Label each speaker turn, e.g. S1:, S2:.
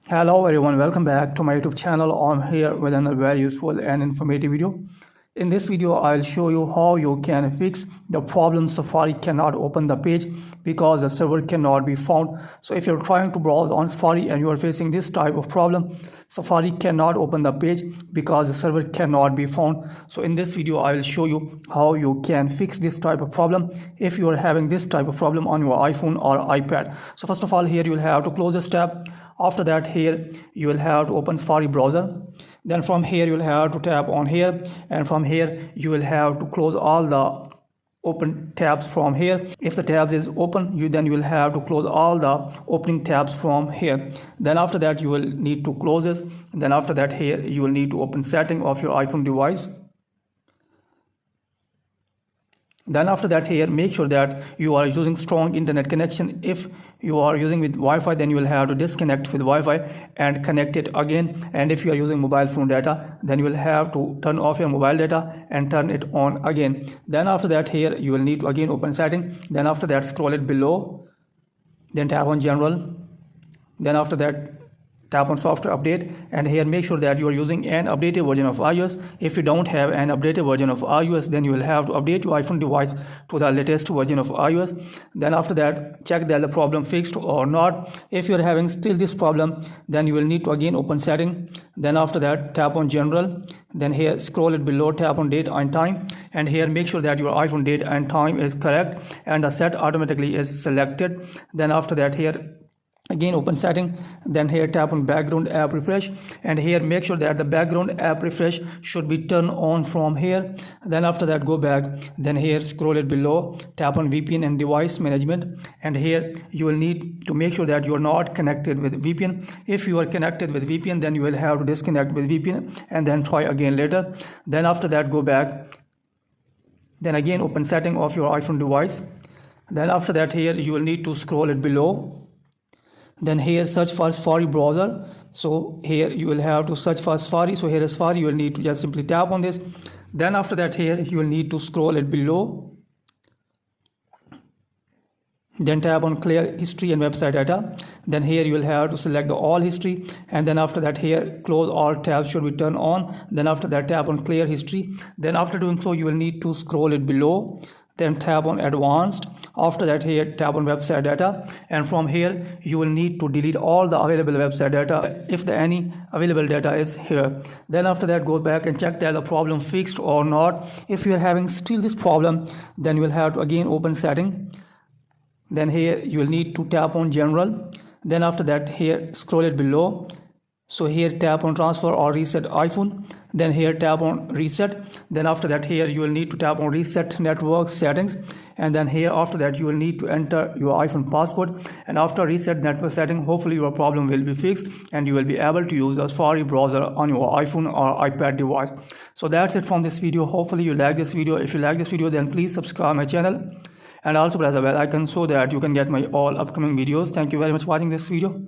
S1: Hello everyone, welcome back to my YouTube channel. I'm here with another very useful and informative video. In this video, I'll show you how you can fix the problem Safari cannot open the page because the server cannot be found. So if you're trying to browse on Safari and you are facing this type of problem, Safari cannot open the page because the server cannot be found. So in this video, I will show you how you can fix this type of problem if you are having this type of problem on your iPhone or iPad. So first of all, here you will have to close this tab. After that, here you will have to open Safari browser. Then from here you will have to tap on here, and from here you will have to close all the open tabs from here. If the tabs is open, you will have to close all the opening tabs from here. Then after that you will need to close this. Then after that, here you will need to open setting of your iPhone device. Then after that, here make sure that you are using strong internet connection. If you are using with Wi-Fi, then you will have to disconnect with Wi-Fi and connect it again. And if you are using mobile phone data, then you will have to turn off your mobile data and turn it on again. Then after that, here you will need to again open setting. Then after that, scroll it below, then tap on general. Then after that, tap on software update, and here make sure that you are using an updated version of iOS. If you don't have an updated version of iOS, then you will have to update your iPhone device to the latest version of iOS. Then after that, check that the problem fixed or not. If you are having still this problem, then you will need to again open setting. Then after that, tap on general. Then here scroll it below, tap on date and time, and here make sure that your iPhone date and time is correct and the set automatically is selected. Then after that, here again open setting. Then here tap on background app refresh, and here make sure that the background app refresh should be turned on from here. Then after that, go back. Then here scroll it below, tap on VPN and device management, and here you will need to make sure that you are not connected with VPN. If you are connected with VPN, then you will have to disconnect with VPN and then try again later. Then after that, go back. Then again open setting of your iPhone device. Then after that, here you will need to scroll it below. Then here search for Safari browser. So here you will have to search for Safari. So here is Safari, you will need to just simply tap on this. Then after that, here you will need to scroll it below. Then tap on clear history and website data. Then here you will have to select the all history, and then after that, here close all tabs should be turned on. Then after that, tap on clear history. Then after doing so, you will need to scroll it below. Then tap on advanced. After that, here tap on website data, and from here you will need to delete all the available website data if any available data is here. Then after that, go back and check that the problem fixed or not. If you are having still this problem, then you will have to again open setting. Then here you will need to tap on general. Then after that, here scroll it below. So here tap on transfer or reset iPhone. Then here tap on reset. Then after that, here you will need to tap on reset network settings, and then here after that you will need to enter your iPhone password. And after reset network setting, hopefully your problem will be fixed and you will be able to use the Safari browser on your iPhone or iPad device. So that's it from this video. Hopefully you like this video. If you like this video, then please subscribe my channel and also press the bell icon so that you can get my all upcoming videos. Thank you very much for watching this video.